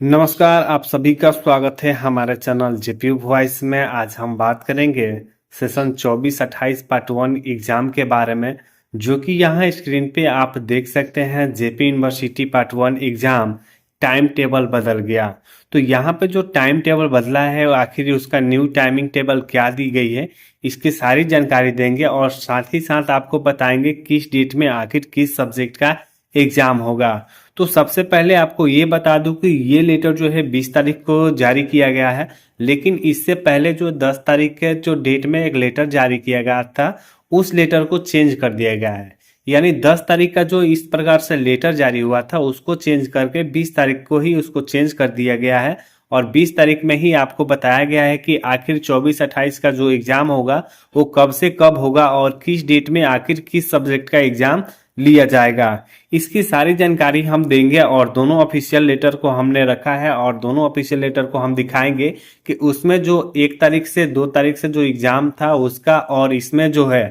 नमस्कार, आप सभी का स्वागत है हमारे चैनल जेपीयू वॉइस में। आज हम बात करेंगे सेशन 24-28 पार्ट 1 एग्जाम के बारे में, जो कि यहाँ स्क्रीन पे आप देख सकते हैं। JP university part 1 exam time table बदल गया। तो यहाँ पे जो टाइम टेबल बदला है आखिर उसका न्यू टाइमिंग टेबल क्या दी गई है, इसकी सारी जानकारी देंगे और साथ ही साथ आपको बताएंगे किस डेट में आखिर किस सब्जेक्ट का एग्जाम होगा। तो सबसे पहले आपको ये बता दूं कि ये लेटर जो है 20 तारीख को जारी किया गया है, लेकिन इससे पहले जो 10 तारीख के जो डेट में एक लेटर जारी किया गया था उस लेटर को चेंज कर दिया गया है। यानी 10 तारीख का जो इस प्रकार से लेटर जारी हुआ था उसको चेंज करके 20 तारीख को ही उसको चेंज कर दिया गया है। और 20 तारीख में ही आपको बताया गया है कि आखिर 24-28 का जो एग्जाम होगा वो कब से कब होगा और किस डेट में आखिर किस सब्जेक्ट का एग्जाम लिया जाएगा। इसकी सारी जानकारी हम देंगे और दोनों ऑफिशियल लेटर को हमने रखा है और दोनों ऑफिशियल लेटर को हम दिखाएंगे कि उसमें जो 1 तारीख से 2 तारीख से जो एग्जाम था उसका और इसमें जो है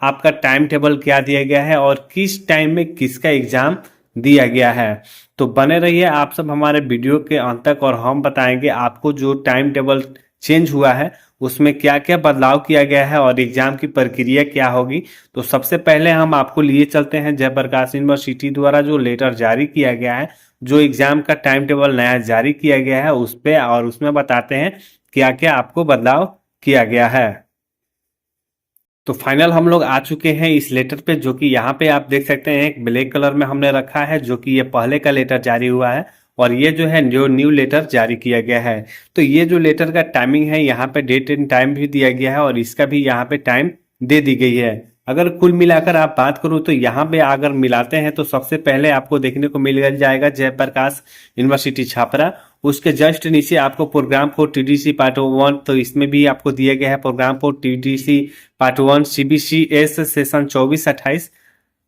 आपका टाइम टेबल क्या दिया गया है और किस टाइम में किसका एग्जाम दिया गया है। तो बने रहिए आप सब हमारे वीडियो के अंत तक और हम बताएंगे आपको जो टाइम टेबल चेंज हुआ है उसमें क्या क्या बदलाव किया गया है और एग्जाम की प्रक्रिया क्या होगी। तो सबसे पहले हम आपको लिए चलते हैं जयप्रकाश यूनिवर्सिटी द्वारा जो लेटर जारी किया गया है, जो एग्जाम का टाइम टेबल नया जारी किया गया है उस पे, और उसमें बताते हैं क्या क्या आपको बदलाव किया गया है। तो फाइनल हम लोग आ चुके हैं इस लेटर पे, जो कि यहाँ पे आप देख सकते हैं एक ब्लैक कलर में हमने रखा है, जो कि ये पहले का लेटर जारी हुआ है और ये जो है जो न्यू लेटर जारी किया गया है। तो ये जो लेटर का टाइमिंग है यहाँ पे डेट एंड टाइम भी दिया गया है और इसका भी यहाँ पे टाइम दे दी गई है। अगर कुल मिलाकर आप बात करूं तो यहाँ पे अगर मिलाते हैं तो सबसे पहले आपको देखने को मिल जाएगा जयप्रकाश यूनिवर्सिटी छापरा। उसके जस्ट नीचे आपको प्रोग्राम फॉर टीडीसी पार्ट 1, तो इसमें भी आपको दिया गया है program for TDC part 1 CBCS session 24-28।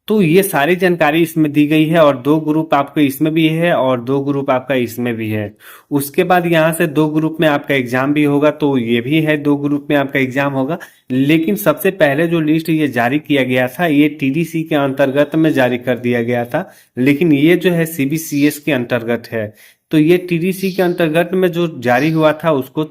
तो ये सारी जानकारी इसमें दी गई है और 2 ग्रुप आपके इसमें भी है और 2 ग्रुप आपका इसमें भी है। उसके बाद यहाँ से 2 ग्रुप में आपका एग्जाम भी होगा, तो ये भी है 2 ग्रुप में आपका एग्जाम होगा। लेकिन सबसे पहले जो लिस्ट ये जारी किया गया था ये टीडीसी के अंतर्गत में जारी कर दिया गया था, लेकिन ये जो है सीबीसीएस के अंतर्गत है। तो ये टीडीसी के अंतर्गत में जो जारी हुआ था उसको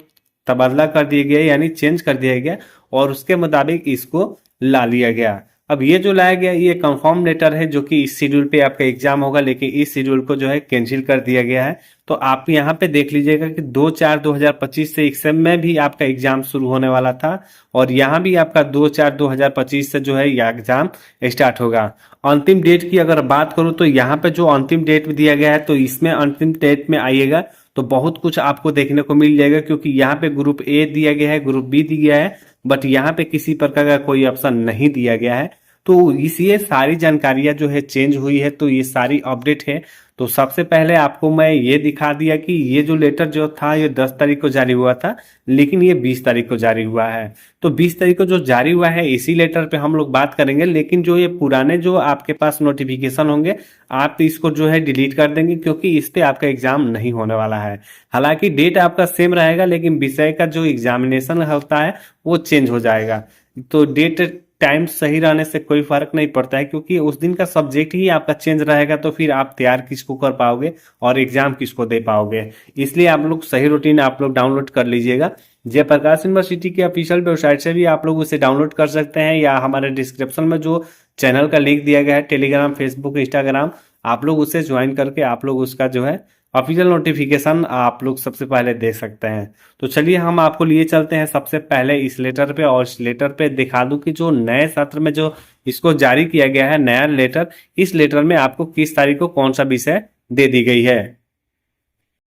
तबादला कर दिया गया, यानी चेंज कर दिया गया और उसके मुताबिक इसको ला लिया गया। अब ये जो लाया गया ये कंफर्म लेटर है, जो कि इस शेड्यूल पे आपका एग्जाम होगा, लेकिन इस शेड्यूल को जो है कैंसिल कर दिया गया है। तो आप यहाँ पे देख लीजिएगा कि 2/4/2025 से एग्जाम में भी आपका एग्जाम शुरू होने वाला था और यहाँ भी आपका 2/4/2025 से जो है यह एग्जाम स्टार्ट होगा। अंतिम डेट की अगर बात करूँ तो यहाँ पे जो अंतिम डेट दिया गया है तो इसमें अंतिम डेट में आइएगा तो बहुत कुछ आपको देखने को मिल जाएगा, क्योंकि यहाँ पे ग्रुप ए दिया गया है, ग्रुप बी दिया है, बट यहाँ पे किसी प्रकार का कोई ऑप्शन नहीं दिया गया है। तो इसलिए सारी जानकारियां जो है चेंज हुई है, तो ये सारी अपडेट है। तो सबसे पहले आपको मैं ये दिखा दिया कि ये जो लेटर जो था ये 10 तारीख को जारी हुआ था, लेकिन ये 20 तारीख को जारी हुआ है। तो 20 तारीख को जो जारी हुआ है इसी लेटर पे हम लोग बात करेंगे, लेकिन जो ये पुराने जो आपके पास नोटिफिकेशन होंगे आप इसको जो है डिलीट कर देंगे, क्योंकि इस पे आपका एग्जाम नहीं होने वाला है। हालांकि डेट आपका सेम रहेगा, लेकिन विषय का जो एग्जामिनेशन होता है वो चेंज हो जाएगा। तो डेट टाइम सही रहने से कोई फर्क नहीं पड़ता है, क्योंकि उस दिन का सब्जेक्ट ही आपका चेंज रहेगा, तो फिर आप तैयार किसको कर पाओगे और एग्जाम किसको दे पाओगे। इसलिए आप लोग सही रूटीन आप लोग डाउनलोड कर लीजिएगा। जयप्रकाश यूनिवर्सिटी की ऑफिशियल वेबसाइट से भी आप लोग उसे डाउनलोड कर सकते हैं, या हमारे डिस्क्रिप्शन में जो चैनल का लिंक दिया गया है टेलीग्राम, फेसबुक, इंस्टाग्राम, आप लोग उसे ज्वाइन करके आप लोग उसका जो है ऑफिशियल नोटिफिकेशन आप लोग सबसे पहले देख सकते हैं। तो चलिए हम आपको लिए चलते हैं सबसे पहले इस लेटर पे, और इस लेटर पे दिखा दूं कि जो नए सत्र में जो इसको जारी किया गया है नया लेटर, इस लेटर में आपको किस तारीख को कौन सा विषय दे दी गई है।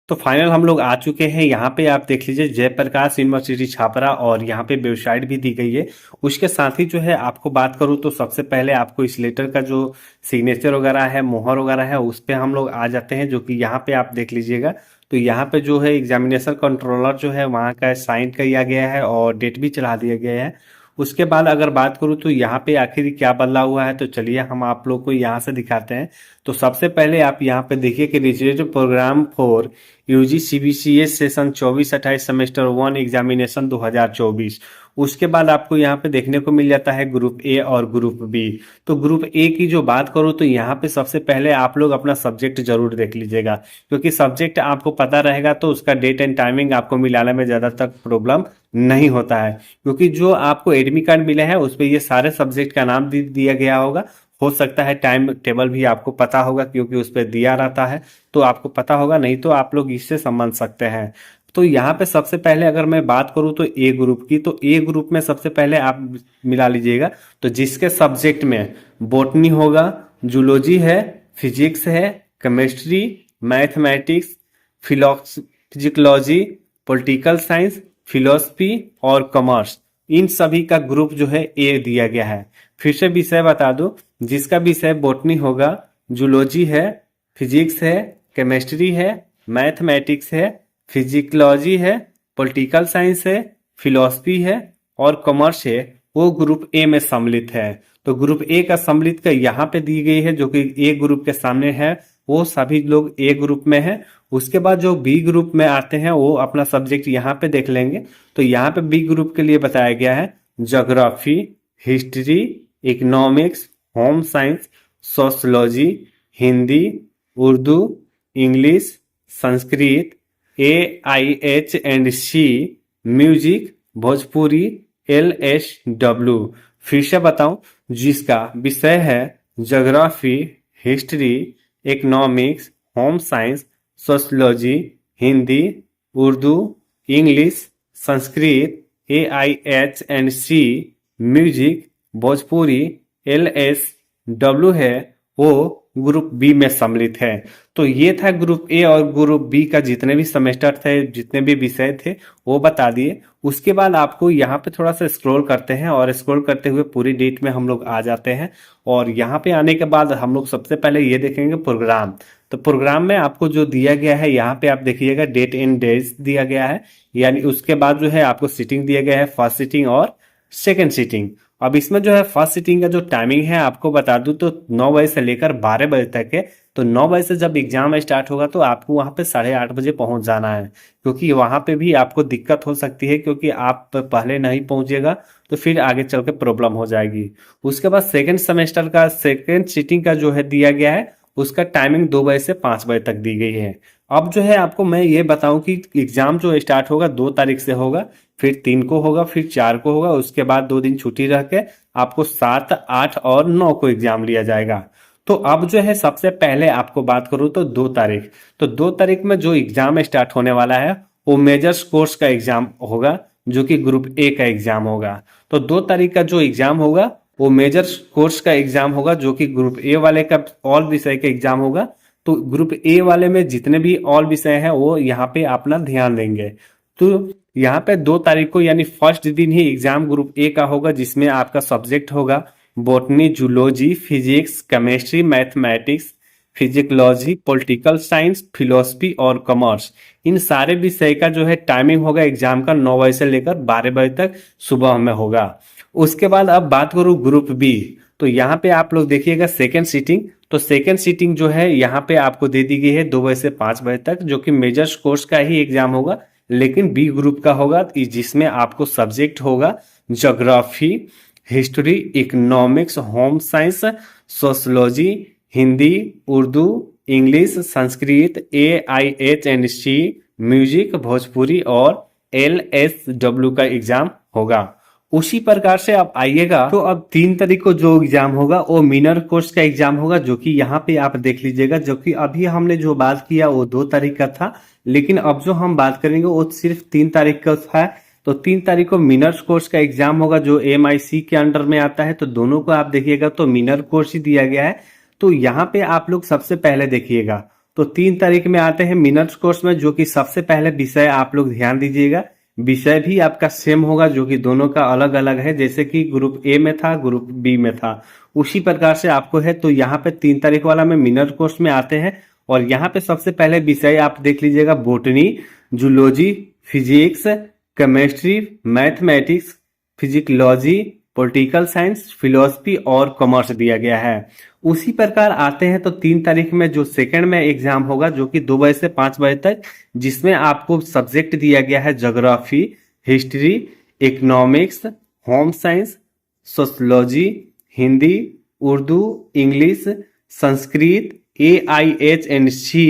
तो फाइनल हम लोग आ चुके हैं। यहाँ पे आप देख लीजिए जयप्रकाश यूनिवर्सिटी छापरा और यहाँ पे वेबसाइट भी दी गई है। उसके साथ ही जो है आपको बात करूँ तो सबसे पहले आपको इस लेटर का जो सिग्नेचर वगैरह है, मोहर वगैरह है, उस पे हम लोग आ जाते हैं, जो कि यहाँ पे आप देख लीजिएगा। तो यहाँ पे जो है एग्जामिनेशन कंट्रोलर जो है वहाँ का साइन किया गया है और डेट भी चढ़ा दिया गया है। उसके बाद अगर बात करूँ तो यहाँ पे आखिर क्या बदलाव हुआ है, तो चलिए हम आप लोग को यहाँ से दिखाते हैं। तो सबसे पहले आप यहाँ पे देखिए कि result program for UG CBCS session 24-28 semester 1 examination 2024, उसके बाद आपको यहाँ पे देखने को मिल जाता है ग्रुप ए और ग्रुप बी। तो ग्रुप ए की जो बात करूँ तो यहाँ पे सबसे पहले आप लोग अपना सब्जेक्ट जरूर देख लीजिएगा, क्योंकि सब्जेक्ट आपको पता रहेगा तो उसका डेट एंड टाइमिंग आपको मिलाने में ज़्यादातर प्रॉब्लम नहीं होता है, क्योंकि जो आपको एडमिट कार्ड मिले हैं उस पर ये सारे सब्जेक्ट का नाम दिया गया होगा। हो सकता है टाइम टेबल भी आपको पता होगा, क्योंकि उस पर दिया रहता है तो आपको पता होगा, नहीं तो आप लोग इससे समझ सकते हैं। तो यहाँ पे सबसे पहले अगर मैं बात करूँ तो ए ग्रुप की, तो ए ग्रुप में सबसे पहले आप मिला लीजिएगा, तो जिसके सब्जेक्ट में बॉटनी होगा, जूलॉजी है, फिजिक्स है, chemistry, mathematics, फिजिकोलॉजी, political science, philosophy और कॉमर्स, इन सभी का ग्रुप जो है ए दिया गया है। फिर से विषय बता दूं, जिसका विषय बॉटनी होगा, जूलॉजी है, फिजिक्स है, केमिस्ट्री है, मैथमेटिक्स है, फिजिकोलॉजी है, पॉलिटिकल साइंस है, फिलोसफी है और कॉमर्स है, वो ग्रुप ए में सम्मिलित है। तो ग्रुप ए का सम्मिलित का यहाँ पे दी गई है, जो कि ए ग्रुप के सामने है, वो सभी लोग ए ग्रुप में है। उसके बाद जो बी ग्रुप में आते हैं वो अपना सब्जेक्ट यहाँ पे देख लेंगे। तो यहाँ पे बी ग्रुप के लिए बताया गया है geography, history, economics, home science, sociology, Hindi, Urdu, English, Sanskrit, AIH&C, music, Bhojpuri, LSW। फिर से बताऊं, जिसका विषय है geography, history, economics, home science, sociology, Hindi, Urdu, English, Sanskrit, AIH&C, music, Bhojpuri, LSW है, वो ग्रुप बी में सम्मिलित है। तो ये था ग्रुप ए और ग्रुप बी का जितने भी सेमेस्टर थे, जितने भी विषय थे वो बता दिए। उसके बाद आपको यहाँ पे थोड़ा सा स्क्रॉल करते हैं और स्क्रॉल करते हुए पूरी डेट में हम लोग आ जाते हैं। और यहाँ पे आने के बाद हम लोग सबसे पहले ये देखेंगे प्रोग्राम। तो प्रोग्राम में आपको जो दिया गया है यहाँ पे आप देखिएगा डेट एंड डेज दिया गया है, यानी उसके बाद जो है आपको सीटिंग दिया गया है, फर्स्ट सीटिंग और सेकेंड सीटिंग। अब इसमें जो है फर्स्ट सीटिंग का जो टाइमिंग है आपको बता दूं तो 9 बजे से लेकर 12 बजे तक है। तो 9 बजे से जब एग्जाम स्टार्ट होगा तो आपको वहां पे 8:30 बजे पहुंच जाना है, क्योंकि वहां पे भी आपको दिक्कत हो सकती है, क्योंकि आप पहले नहीं पहुंचेगा तो फिर आगे चल के प्रॉब्लम हो जाएगी। उसके बाद सेकेंड सेमेस्टर का सेकेंड सीटिंग का जो है दिया गया है, उसका टाइमिंग 2 बजे से 5 बजे तक दी गई है। अब जो है आपको मैं ये बताऊं कि एग्जाम जो स्टार्ट होगा 2 तारीख से होगा, फिर 3 को होगा, फिर 4 को होगा, उसके बाद 2 दिन छुट्टी रह के आपको 7, 8 और 9 को एग्जाम लिया जाएगा। तो अब जो है सबसे पहले आपको बात करूं तो 2 तारीख, तो 2 तारीख में जो एग्जाम स्टार्ट होने वाला है वो मेजर्स कोर्स का एग्जाम होगा, जो कि ग्रुप ए का एग्जाम होगा। तो 2 तारीख का जो एग्जाम होगा वो मेजर्स कोर्स का एग्जाम होगा, जो कि ग्रुप ए वाले का ऑल विषय का एग्जाम होगा। तो ग्रुप ए वाले में जितने भी ऑल विषय हैं वो यहाँ पे अपना ध्यान देंगे। तो यहाँ पे 2 तारीख को यानी फर्स्ट दिन ही एग्जाम ग्रुप ए का होगा, जिसमें आपका सब्जेक्ट होगा botany, zoology, physics, chemistry, mathematics, फिजिकोलॉजी, political science, philosophy और कॉमर्स। इन सारे विषय का जो है टाइमिंग होगा एग्जाम का 9 बजे से लेकर 12 बजे तक सुबह में होगा। उसके बाद अब बात करूँ ग्रुप बी, तो यहाँ पे आप लोग देखिएगा सेकेंड सीटिंग। तो सेकेंड सीटिंग जो है यहाँ पे आपको दे दी गई है 2 बजे से 5 बजे तक, जो कि मेजर्स कोर्स का ही एग्जाम होगा, लेकिन बी ग्रुप का होगा, जिसमें आपको सब्जेक्ट होगा geography, history, economics, home science, sociology, Hindi, Urdu, English, Sanskrit, AIH&C, music, Bhojpuri और LSW का एग्जाम होगा। उसी प्रकार से आप आइएगा तो अब 3 तारीख को जो एग्जाम होगा वो मिनर कोर्स का एग्जाम होगा, जो कि यहाँ पे आप देख लीजिएगा, जो कि अभी हमने जो बात किया वो 2 तारीख का था, लेकिन अब जो हम बात करेंगे वो सिर्फ 3 तारीख का था। तो 3 तारीख को मिनर्स कोर्स का एग्जाम होगा, जो MIC के अंडर में आता है। तो दोनों को आप देखिएगा तो मिनर कोर्स ही दिया गया है। तो यहाँ पे आप लोग सबसे पहले देखिएगा, तो 3 तारीख में आते हैं मिनर्स कोर्स में, जो कि सबसे पहले विषय आप लोग ध्यान दीजिएगा, विषय भी आपका सेम होगा, जो कि दोनों का अलग अलग है, जैसे कि ग्रुप ए में था, ग्रुप बी में था, उसी प्रकार से आपको है। तो यहाँ पे 3 तारीख वाला में मिनर कोर्स में आते हैं, और यहाँ पे सबसे पहले विषय आप देख लीजिएगा botany, zoology, physics, chemistry, mathematics, फिजिकोलॉजी, political science, philosophy और कॉमर्स दिया गया है। उसी प्रकार आते हैं तो 3 तारीख में जो सेकंड में एग्जाम होगा, जो कि 2 बजे से 5 बजे तक, जिसमें आपको सब्जेक्ट दिया गया है geography, history, economics, home science, sociology, Hindi, Urdu, English, Sanskrit, AIH&C,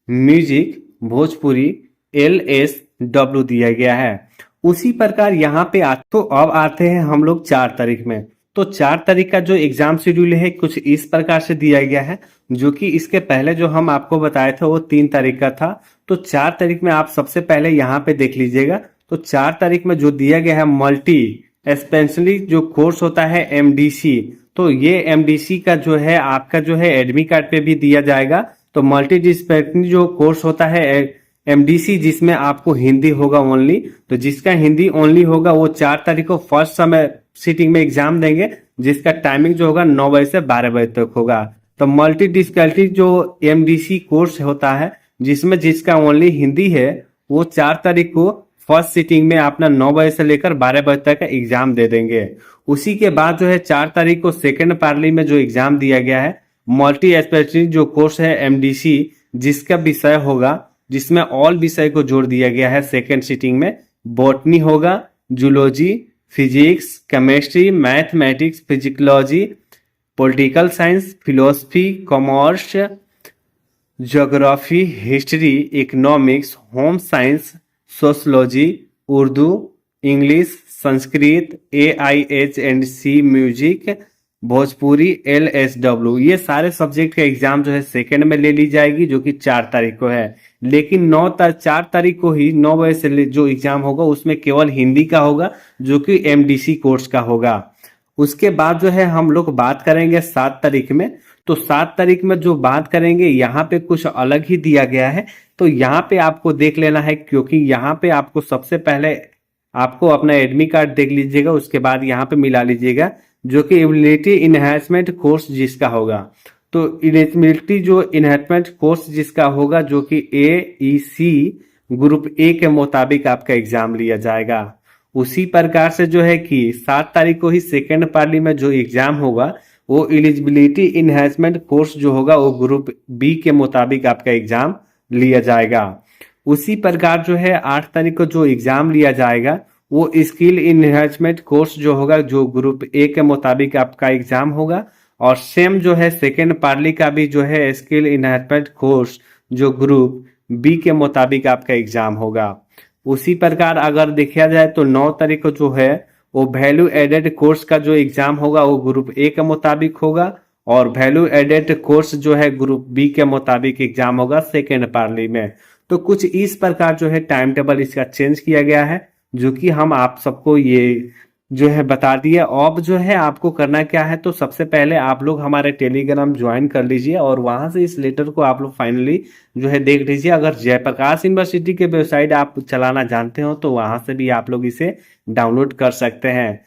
music, Bhojpuri, LSW दिया गया है। उसी प्रकार यहाँ पे तो अब आते हैं हम लोग 4 तारीख में। तो 4 तारीख का जो एग्जाम शेड्यूल है कुछ इस प्रकार से दिया गया है, जो कि इसके पहले जो हम आपको बताए थे वो 3 तारीख का था। तो 4 तारीख में आप सबसे पहले यहाँ पे देख लीजिएगा। तो 4 तारीख में जो दिया गया है मल्टी स्पेशली जो कोर्स होता है MDC, तो ये MDC का जो है आपका जो है एडमिट कार्ड पे भी दिया जाएगा। तो मल्टी डिसिप्लिनरी जो कोर्स होता है MDC, जिसमें आपको हिंदी होगा ओनली, तो जिसका हिंदी ओनली होगा वो 4 तारीख को फर्स्ट समय सीटिंग में एग्जाम देंगे, जिसका टाइमिंग जो होगा 9 बजे से 12 बजे तक होगा। तो मल्टी डिस्कल्टी जो MDC कोर्स होता है जिसमें जिसका ओनली हिंदी है, वो 4 तारीख को फर्स्ट सीटिंग में अपना 9 बजे से लेकर 12 बजे तक का एग्जाम दे देंगे। उसी के बाद जो है 4 तारीख को सेकेंड पार्ली में जो एग्जाम दिया गया है मल्टी स्पेशलिटी जो कोर्स है MDC, जिसका विषय होगा, जिसमें ऑल विषय को जोड़ दिया गया है सेकेंड सीटिंग में, बॉटनी होगा, zoology, physics, chemistry, mathematics, फिजिकोलॉजी, political science, philosophy, commerce, geography, history, economics, home science, sociology, Urdu, English, Sanskrit, AIH&C, music, Bhojpuri, LSW, ये सारे सब्जेक्ट का एग्जाम जो है सेकेंड में ले ली जाएगी, जो कि 4 तारीख को है। लेकिन 4 तारीख को ही 9 बजे से जो एग्जाम होगा उसमें केवल हिंदी का होगा, जो कि MDC कोर्स का होगा। उसके बाद जो है हम लोग बात करेंगे 7 तारीख में। तो 7 तारीख में जो बात करेंगे यहाँ पे कुछ अलग ही दिया गया है। तो यहाँ पे आपको देख लेना है, क्योंकि यहाँ पे आपको सबसे पहले आपको अपना एडमिट कार्ड देख लीजिएगा, उसके बाद यहाँ पे मिला लीजिएगा, जो कि एबिलिटी इनहेंसमेंट कोर्स जिसका होगा। तो एलिजिबिलिटी जो इनहेंसमेंट कोर्स जिसका होगा, जो कि AEC ग्रुप A के मुताबिक आपका एग्जाम लिया जाएगा। उसी प्रकार से जो है कि 7 तारीख को ही सेकेंड पार्ली में जो एग्जाम होगा वो एलिजिबिलिटी इनहेंसमेंट कोर्स जो होगा वो ग्रुप B के मुताबिक आपका एग्जाम लिया जाएगा। उसी प्रकार जो है 8 तारीख को जो एग्जाम लिया जाएगा वो स्किल इनहेंसमेंट कोर्स जो होगा, जो ग्रुप A के मुताबिक आपका एग्जाम होगा। और सेम जो है सेकेंड पार्ली का भी जो है स्किल इनहेंसमेंट कोर्स जो ग्रुप B के मुताबिक आपका एग्जाम होगा। उसी प्रकार अगर देखा जाए तो 9 तारीख को जो है वो वैल्यू एडेड कोर्स का जो एग्जाम होगा वो ग्रुप A के मुताबिक होगा, और वैल्यू एडेड कोर्स जो है ग्रुप B के मुताबिक एग्जाम होगा सेकेंड पार्ली में। तो कुछ इस प्रकार जो है टाइम टेबल इसका चेंज किया गया है, जो कि हम आप सबको ये जो है बता दिए। अब जो है आपको करना क्या है, तो सबसे पहले आप लोग हमारे टेलीग्राम ज्वाइन कर लीजिए और वहां से इस लेटर को आप लोग फाइनली जो है देख लीजिए। अगर जयप्रकाश यूनिवर्सिटी के वेबसाइट आप चलाना जानते हो तो वहां से भी आप लोग इसे डाउनलोड कर सकते हैं।